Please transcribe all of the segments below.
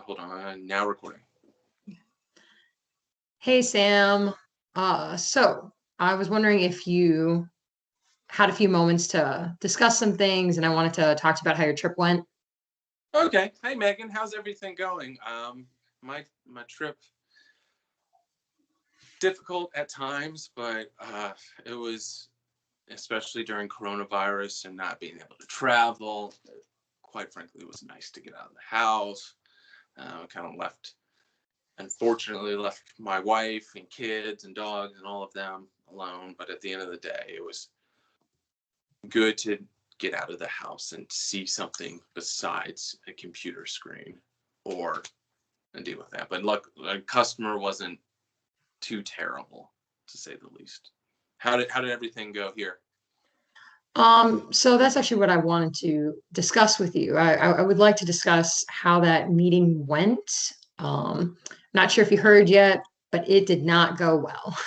Hold on. Now recording. Hey Sam. So I was wondering if you had a few moments to discuss some things, and I wanted to talk to you about how your trip went. Okay. Hey, Megan. How's everything going? My trip difficult at times, but it was especially during coronavirus and not being able to travel. Quite frankly, it was nice to get out of the house. Kind of unfortunately, left my wife and kids and dogs and all of them alone. But at the end of the day, it was good to get out of the house and see something besides a computer screen or and deal with that. But luck, the customer wasn't too terrible, to say the least. How did everything go here? So that's actually what I wanted to discuss with you. I would like to discuss how that meeting went. Not sure if you heard yet, but it did not go well.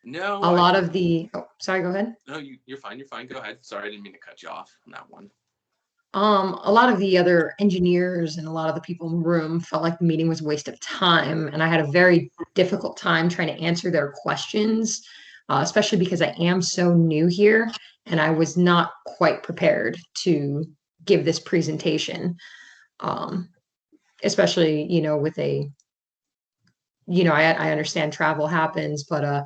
No, A lot of the, oh, sorry, go ahead. no, you're fine. You're fine. Go ahead. Sorry, I didn't mean to cut you off on that one. A lot of the other engineers and a lot of the people in the room felt like the meeting was a waste of time, and I had a very difficult time trying to answer their questions, especially because I am so new here and I was not quite prepared to give this presentation. Um, Especially, with I understand travel happens, but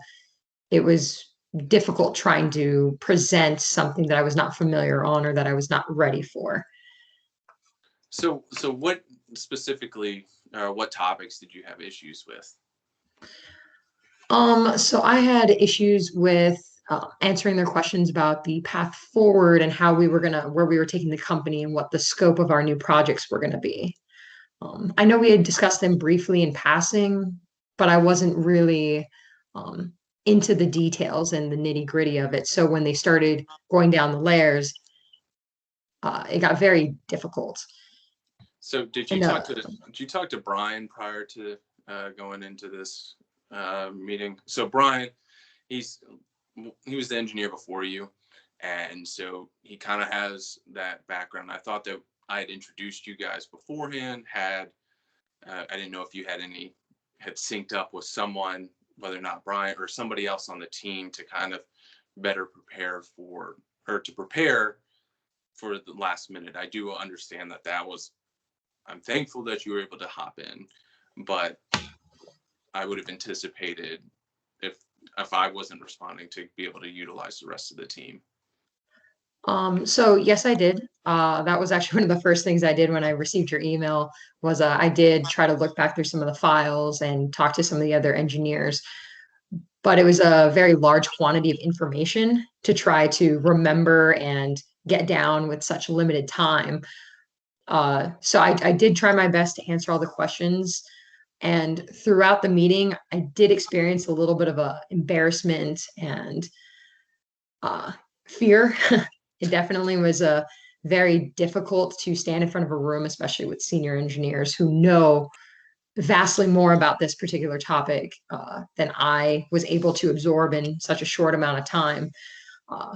it was difficult trying to present something that I was not familiar on or that I was not ready for. So what specifically, what topics did you have issues with? So I had issues with answering their questions about the path forward and how where we were taking the company and what the scope of our new projects were gonna be. I know we had discussed them briefly in passing, but I wasn't really um, into the details and the nitty-gritty of it. So when they started going down the layers, it got very difficult. So And did you talk to Brian prior to going into this meeting? So Brian, he's he was the engineer before you, and so he kind of has that background. I thought that I had introduced you guys beforehand. I didn't know if you had synced up with someone, whether or not Brian or somebody else on the team, to kind of better prepare for or to prepare for the last minute. I do understand that was. I'm thankful that you were able to hop in, but I would have anticipated if I wasn't responding to be able to utilize the rest of the team. so yes, I did. That was actually one of the first things I did when I received your email was I did try to look back through some of the files and talk to some of the other engineers, but it was a very large quantity of information to try to remember and get down with such limited time. So I did try my best to answer all the questions. And throughout the meeting, I did experience a little bit of a embarrassment and fear. It definitely was very difficult to stand in front of a room, especially with senior engineers who know vastly more about this particular topic than I was able to absorb in such a short amount of time.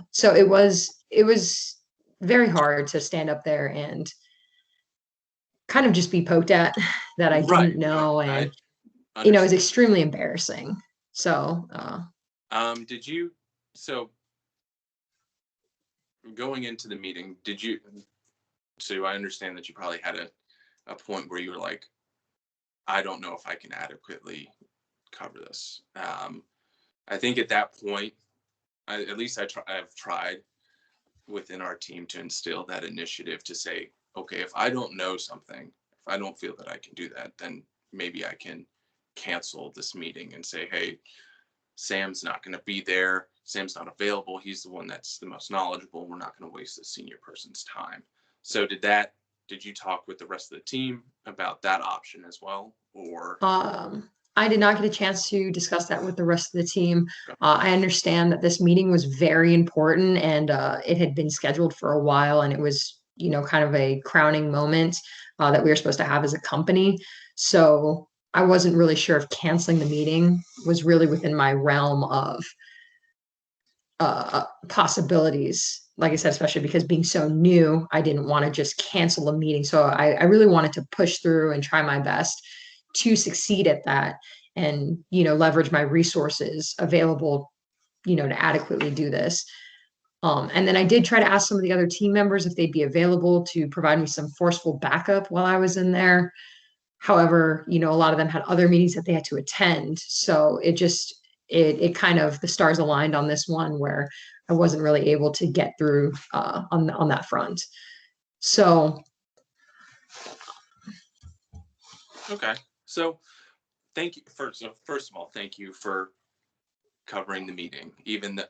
So it was very hard to stand up there and kind of just be poked at that I Right, didn't right. know, I and it was understand. extremely embarrassing. So Did you? So going into the meeting, did you? So I understand that you probably had a point where you were like, I don't know if I can adequately cover this. I think at that point, at least I've tried within our team to instill that initiative to say, okay, if I don't know something, if I don't feel that I can do that, then maybe I can cancel this meeting and say, hey, Sam's not going to be there. Sam's not available. He's the one that's the most knowledgeable. We're not going to waste the senior person's time. So did you talk with the rest of the team about that option as well? Or I did not get a chance to discuss that with the rest of the team. I understand that this meeting was very important and it had been scheduled for a while, and it was, kind of a crowning moment that we were supposed to have as a company. So I wasn't really sure if canceling the meeting was really within my realm of possibilities. Like I said, especially because being so new, I didn't want to just cancel a meeting. So I really wanted to push through and try my best to succeed at that and, leverage my resources available, to adequately do this. And then I did try to ask some of the other team members if they'd be available to provide me some forceful backup while I was in there. However, a lot of them had other meetings that they had to attend. So it kind of, the stars aligned on this one where I wasn't really able to get through on that front. So Okay. So thank you first of all, thank you for covering the meeting.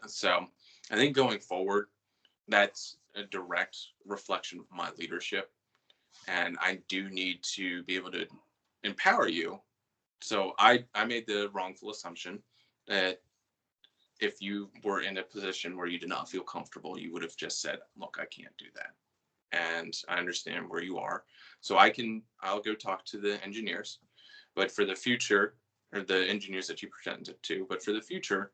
So I think going forward, that's a direct reflection of my leadership. And I do need to be able to empower you. So I made the wrongful assumption that if you were in a position where you did not feel comfortable, you would have just said, look, I can't do that. And I understand where you are. So I'll go talk to the engineers, but for the future, or the engineers that you presented to, but for the future,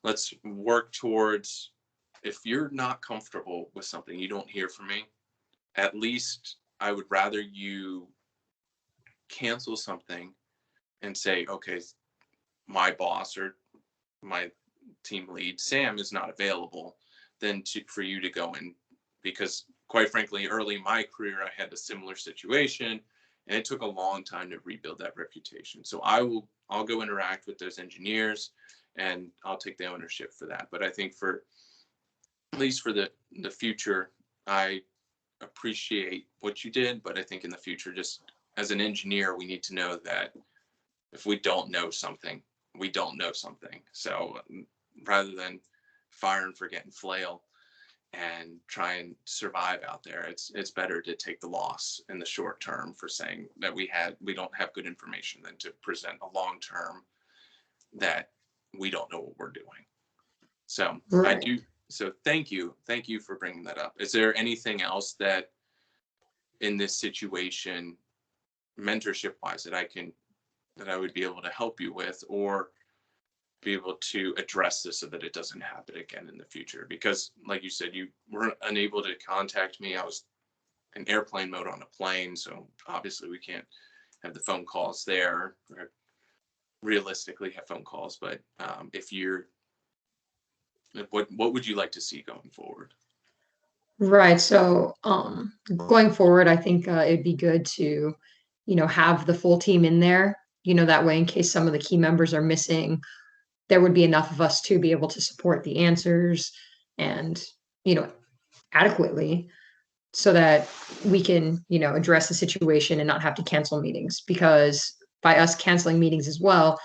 let's work towards, if you're not comfortable with something, you don't hear from me, at least I would rather you cancel something and say, okay, my boss or my team lead, Sam, is not available, than for you to go in, because quite frankly, early in my career, I had a similar situation and it took a long time to rebuild that reputation. So I'll go interact with those engineers and I'll take the ownership for that. But I think for, at least for the future, I appreciate what you did, but I think in the future, just as an engineer, we need to know that if we don't know something, we don't know something. So rather than fire and forget and flail and try and survive out there, it's better to take the loss in the short term for saying that we don't have good information than to present a long term that we don't know what we're doing. So I right. do. So thank you for bringing that up. Is there anything else that in this situation, mentorship wise, that I would be able to help you with, or be able to address this so that it doesn't happen again in the future? Because like you said, you were unable to contact me. I was in airplane mode on a plane, so obviously we can't have the phone calls there, or realistically have phone calls. But if you're, what would you like to see going forward? Right. So, going forward, I think it'd be good to, have the full team in there, that way in case some of the key members are missing, there would be enough of us to be able to support the answers and, you know, adequately so that we can, address the situation and not have to cancel meetings because by us canceling meetings as well,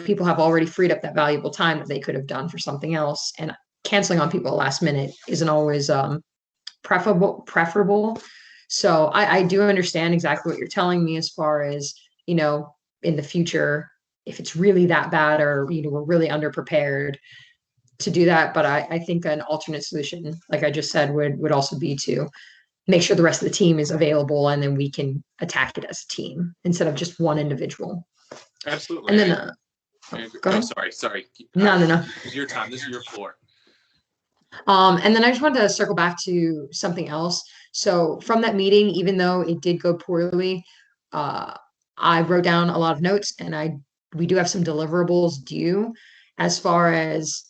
people have already freed up that valuable time that they could have done for something else. And canceling on people last minute isn't always preferable. So I do understand exactly what you're telling me as far as, in the future, if it's really that bad or, we're really underprepared to do that. But I think an alternate solution, like I just said, would also be to make sure the rest of the team is available and then we can attack it as a team instead of just one individual. Absolutely. And then, go Oh, ahead. sorry. No. This is your time. This is your floor. And then I just wanted to circle back to something else. So from that meeting, even though it did go poorly, uh, I wrote down a lot of notes, and we do have some deliverables due. As far as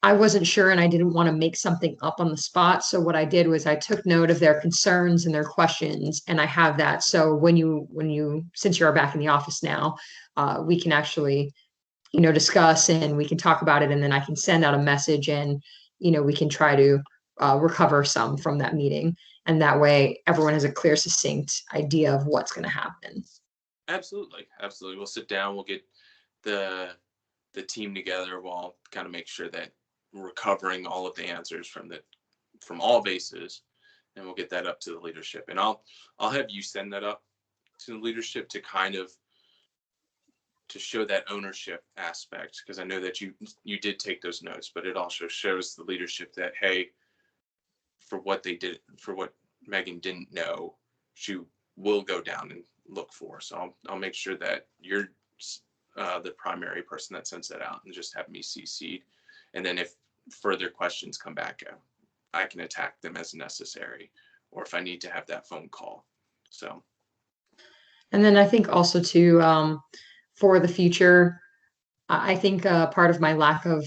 I wasn't sure, and I didn't want to make something up on the spot. So what I did was I took note of their concerns and their questions, and I have that. So when you since you're back in the office now, we can actually discuss and we can talk about it and then I can send out a message and we can try to recover some from that meeting and that way everyone has a clear succinct idea of what's going to happen. Absolutely. We'll sit down. We'll get the team together. We'll kind of make sure that we're covering all of the answers from all bases, and we'll get that up to the leadership. And I'll have you send that up to the leadership to kind of to show that ownership aspect, because I know that you did take those notes, but it also shows the leadership that, hey, for what they did, for what Megan didn't know, she will go down and look for. So I'll make sure that you're the primary person that sends that out and just have me CC'd. And then if further questions come back, I can attack them as necessary, or if I need to have that phone call. So. And then I think also too, for the future, I think part of my lack of,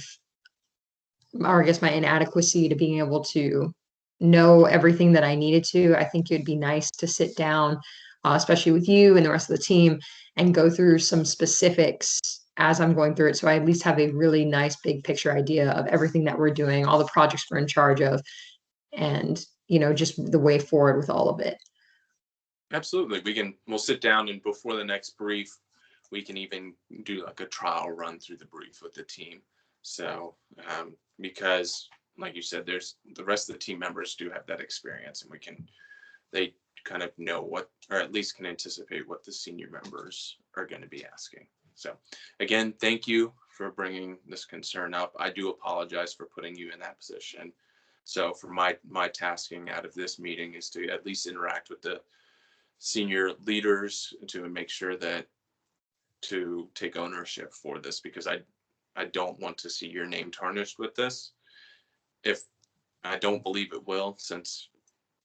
or I guess my inadequacy to being able to know everything that I needed to, I think it'd be nice to sit down, especially with you and the rest of the team, and go through some specifics as I'm going through it. So I at least have a really nice big picture idea of everything that we're doing, all the projects we're in charge of, and, just the way forward with all of it. Absolutely. We'll sit down, and before the next brief, we can even do like a trial run through the brief with the team. So, because like you said, there's the rest of the team members do have that experience, and they kind of know what, or at least can anticipate what the senior members are going to be asking. So again, thank you for bringing this concern up. I do apologize for putting you in that position. So for my tasking out of this meeting is to at least interact with the senior leaders to make sure that to take ownership for this, because I don't want to see your name tarnished with this. If I don't believe it will, since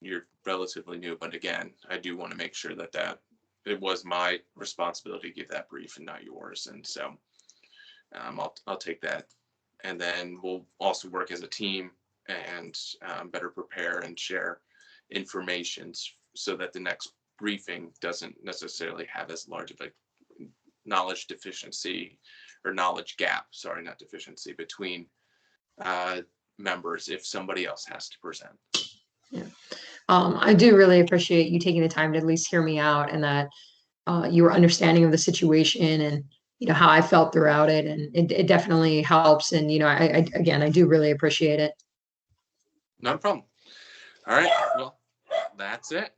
you're relatively new, but again, I do want to make sure that it was my responsibility to give that brief and not yours. And so I'll take that, and then we'll also work as a team and better prepare and share information so that the next briefing doesn't necessarily have as large of a knowledge deficiency or knowledge gap, sorry, not deficiency, between members if somebody else has to present. Yeah. I do really appreciate you taking the time to at least hear me out, and that you were understanding of the situation, and how I felt throughout it, and it definitely helps. And again, I do really appreciate it. Not a problem. All right, well, that's it.